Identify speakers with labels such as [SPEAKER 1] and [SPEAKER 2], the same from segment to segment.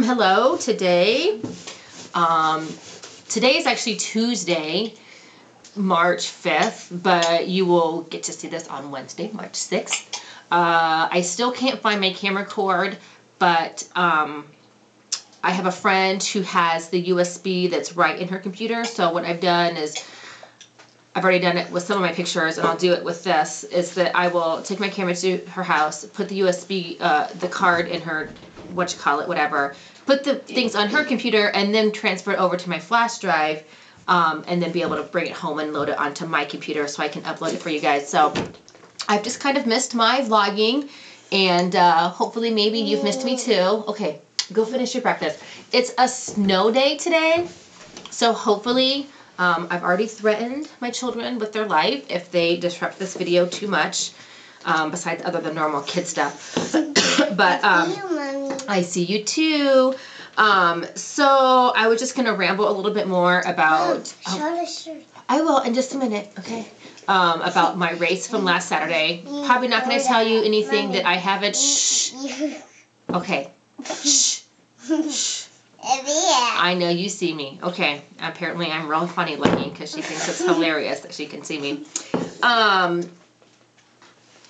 [SPEAKER 1] Hello, today is actually Tuesday, March 5th, but you will get to see this on Wednesday, March 6th. I still can't find my camera cord, but I have a friend who has the USB that's right in her computer, so what I've done is, I've already done it with some of my pictures, and I'll do it with this, is that I will take my camera to her house, put the USB, the card in her, whatever, put the things on her computer, and then transfer it over to my flash drive, and then be able to bring it home and load it onto my computer so I can upload it for you guys. So I've just kind of missed my vlogging, and hopefully maybe you've missed me too. Okay, go finish your breakfast. It's a snow day today, so hopefully I've already threatened my children with their life if they disrupt this video too much, besides other than normal kid stuff. But I see you too. So I was just gonna ramble a little bit more about. I will in just a minute. Okay. About my race from last Saturday. Probably not gonna tell you anything that I haven't. Shh. Okay. Shh. Shh. I know you see me. Okay. Apparently I'm real funny looking because she thinks it's hilarious that she can see me.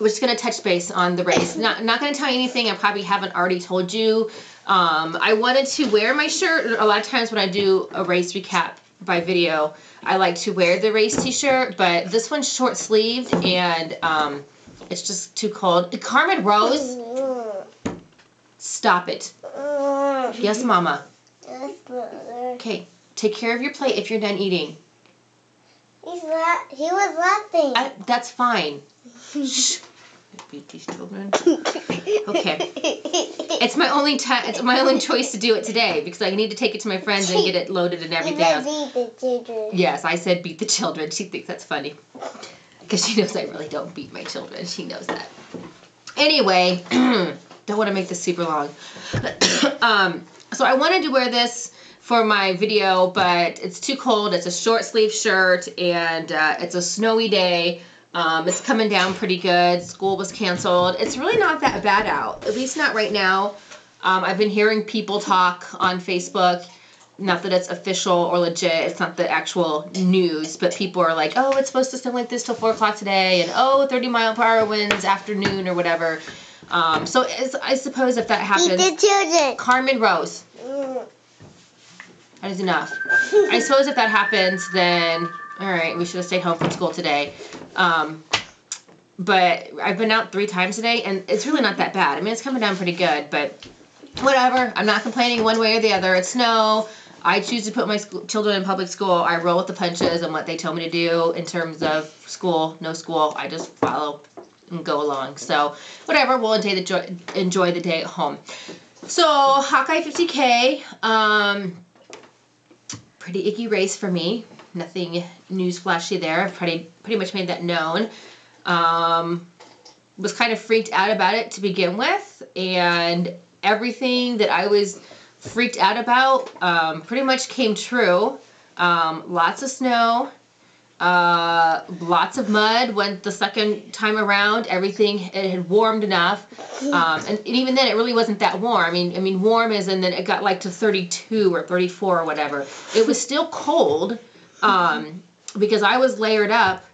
[SPEAKER 1] We're just going to touch base on the race. Not going to tell you anything I probably haven't already told you. I wanted to wear my shirt. A lot of times when I do a race recap by video, I like to wear the race t-shirt, but this one's short sleeved and it's just too cold. Carmen Rose, stop it. Yes, Mama. Okay, take care of your plate if you're done eating.
[SPEAKER 2] He was laughing.
[SPEAKER 1] That's fine. Shh. Beat these children. Okay. It's my only choice to do it today because I need to take it to my friends and get it loaded and everything else.
[SPEAKER 2] Beat the children.
[SPEAKER 1] Yes, I said beat the children. She thinks that's funny because she knows I really don't beat my children. She knows that. Anyway, don't want to make this super long. So I wanted to wear this for my video, but it's too cold. It's a short sleeve shirt, and it's a snowy day. It's coming down pretty good. School was canceled. It's really not that bad out, at least not right now. I've been hearing people talk on Facebook, not that it's official or legit, it's not the actual news, but people are like, oh, it's supposed to snow like this till 4 o'clock today, and oh, 30-mile-per-hour winds afternoon or whatever. So I suppose if that happens...
[SPEAKER 2] Beat the children.
[SPEAKER 1] Carmen Rose. That is enough. I suppose if that happens, then, all right, we should have stayed home from school today. But I've been out 3 times today, and it's really not that bad. I mean, it's coming down pretty good, but whatever. I'm not complaining one way or the other. It's snow. I choose to put my children in public school. I roll with the punches and what they tell me to do in terms of school, no school. I just follow and go along. So whatever, we'll enjoy the day at home. So Hawkeye 50K, pretty icky race for me. Nothing news flashy there. I've pretty much made that known. Was kind of freaked out about it to begin with, and everything that I was freaked out about pretty much came true. Lots of snow, lots of mud when the second time around. Everything, it had warmed enough, and even then it really wasn't that warm. I mean warm as in that it got like to 32 or 34 or whatever. It was still cold, because I was layered up,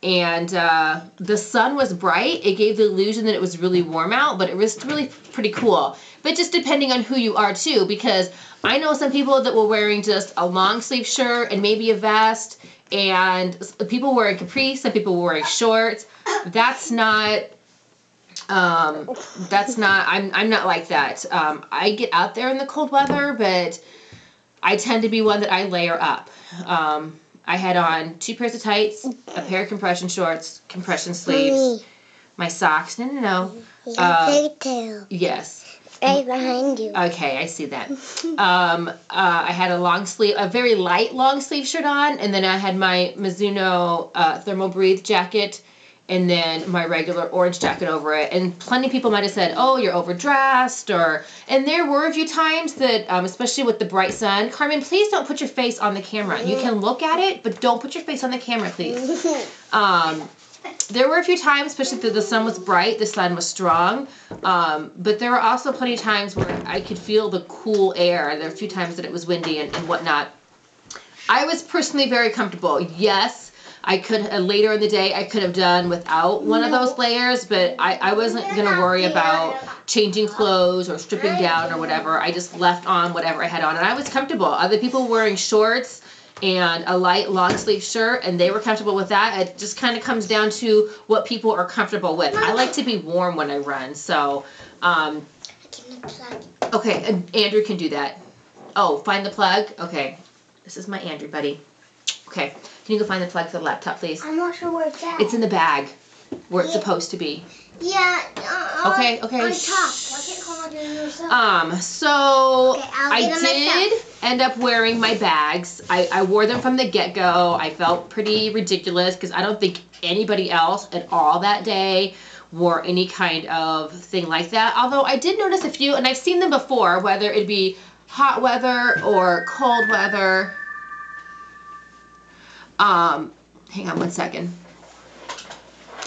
[SPEAKER 1] and the sun was bright. It gave the illusion that it was really warm out, but it was really pretty cool. But just depending on who you are too, because I know some people that were wearing just a long sleeve shirt and maybe a vest, and people wearing capris, some people were wearing shorts. I'm not like that. I get out there in the cold weather, but I tend to be one that I layer up. I had on 2 pairs of tights, a pair of compression shorts, compression sleeves, my socks. No.
[SPEAKER 2] Pigtail.
[SPEAKER 1] Yes.
[SPEAKER 2] Right behind you.
[SPEAKER 1] Okay, I see that. I had a very light long sleeve shirt on, and then I had my Mizuno Thermal Breathe jacket, and then my regular orange jacket over it. And plenty of people might have said, oh, you're overdressed, and there were a few times that, especially with the bright sun, Carmen, please don't put your face on the camera. You can look at it, but don't put your face on the camera, please. there were a few times, especially if the sun was bright, the sun was strong. But there were also plenty of times where I could feel the cool air. There were a few times that it was windy and whatnot. I was personally very comfortable. Yes, I could, later in the day, I could have done without one of those layers, but I wasn't going to worry about changing clothes or stripping down or whatever. I just left on whatever I had on, and I was comfortable. Other people were wearing shorts and a light long sleeve shirt, and they were comfortable with that. It just kind of comes down to what people are comfortable with. I like to be warm when I run, so, okay, Andrew can do that. Oh, find the plug? Okay, this is my Andrew buddy. Okay, can you go find the plug for the laptop, please?
[SPEAKER 2] I'm not sure where it's at.
[SPEAKER 1] It's in the bag, where it's supposed to be.
[SPEAKER 2] Yeah.
[SPEAKER 1] Okay.
[SPEAKER 2] On top. Why can't you come out there yourself?
[SPEAKER 1] So
[SPEAKER 2] Okay, I'll
[SPEAKER 1] I
[SPEAKER 2] get them
[SPEAKER 1] did
[SPEAKER 2] myself.
[SPEAKER 1] end up wearing my bags. I wore them from the get-go. I felt pretty ridiculous because I don't think anybody else at all that day wore any kind of thing like that. Although I did notice a few, and I've seen them before, whether it be hot weather or cold weather. Hang on one second.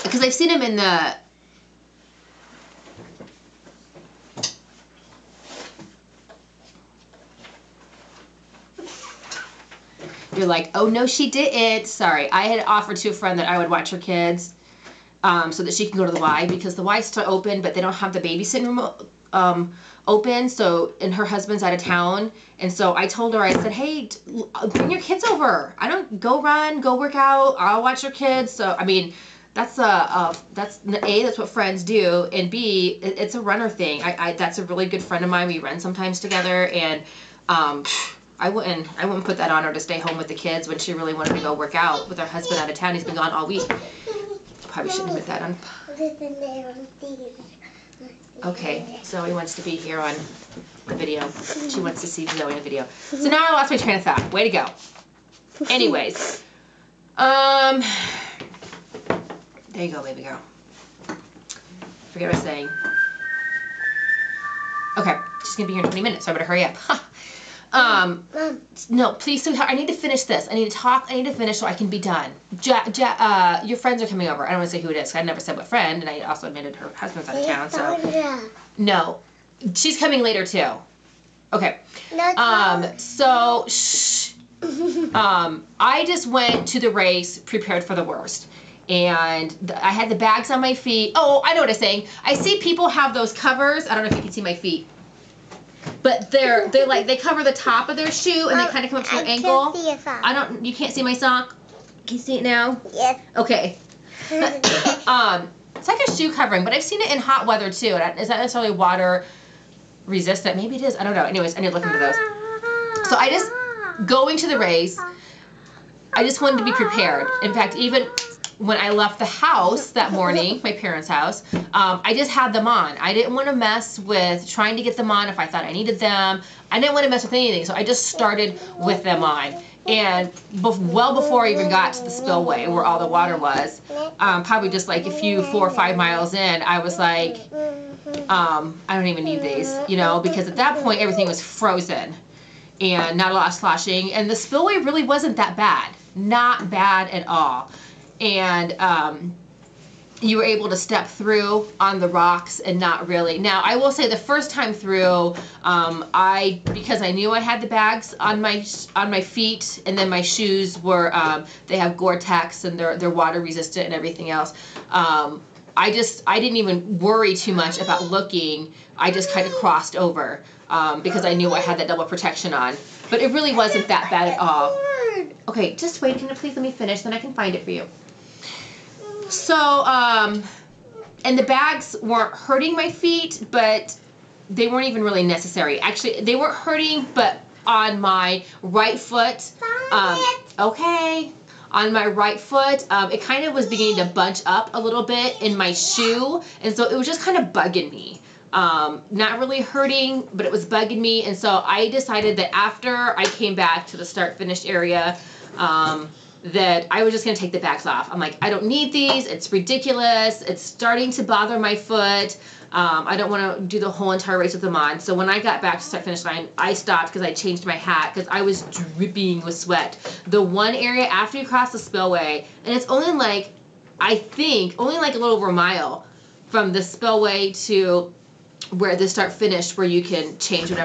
[SPEAKER 1] Because I've seen them in the... You're like, oh, no, she didn't. Sorry. I had offered to a friend that I would watch her kids so that she can go to the Y, because the Y's still open, but they don't have the babysitting room open. So, and her husband's out of town. And so I told her, I said, hey, bring your kids over. I don't go run, go work out. I'll watch your kids. So, I mean, that's what friends do. And B, it's a runner thing. That's a really good friend of mine. We run sometimes together. And, I wouldn't put that on her to stay home with the kids when she really wanted to go work out with her husband out of town. He's been gone all week. Probably shouldn't have put that on. Okay, Zoe wants to be here on the video. She wants to see Zoe in the video. So now I lost my train of thought. Way to go. Anyways, there you go, baby girl. Forget what I was saying. Okay, she's gonna be here in 20 minutes, so I better hurry up. No, please, sweetheart, I need to finish this. I need to talk. I need to finish so I can be done. Your friends are coming over. I don't want to say who it is. I never said what friend, and I also admitted her husband's out of town. So no, she's coming later too. Okay. So shh. I just went to the race prepared for the worst. And I had the bags on my feet. Oh, I know what I'm saying. I see people have those covers. I don't know if you can see my feet. But they're like, they cover the top of their shoe and they kind of come up to your ankle.
[SPEAKER 2] Can't see your sock.
[SPEAKER 1] You can't see my sock? Can you see it now?
[SPEAKER 2] Yes.
[SPEAKER 1] Okay. It's like a shoe covering, but I've seen it in hot weather too. Is that necessarily water resistant? Maybe it is. I don't know. Anyways, I need to look into those. So I just, going to the race, I just wanted to be prepared. In fact, even when I left the house that morning, my parents' house, I just had them on. I didn't want to mess with trying to get them on if I thought I needed them. I didn't want to mess with anything, so I just started with them on. And well before I even got to the spillway where all the water was, probably just like a few 4 or 5 miles in, I was like, I don't even need these, you know, because at that point everything was frozen and not a lot of sloshing. And the spillway really wasn't that bad. Not bad at all. And you were able to step through on the rocks and not really. Now, I will say the first time through, because I knew I had the bags on my feet, and then my shoes were, they have Gore-Tex and they're water resistant and everything else. I didn't even worry too much about looking. I just kind of crossed over because I knew I had that double protection on. But it really wasn't that bad at all. Okay, just wait. Can you please let me finish? Then I can find it for you. So, and the bags weren't hurting my feet, but they weren't even really necessary. Actually, they weren't hurting, but on my right foot, okay, on my right foot, it kind of was beginning to bunch up a little bit in my shoe, and so it was just kind of bugging me. Not really hurting, but it was bugging me, and so I decided that after I came back to the start-finish area, that I was just going to take the bags off. I'm like, I don't need these. It's ridiculous. It's starting to bother my foot. I don't want to do the whole entire race with them on. So when I got back to start-finish line, I stopped because I changed my hat because I was dripping with sweat. The one area after you cross the spillway, and it's only like I think only like a little over a mile from the spillway to where the start finish, where you can change whatever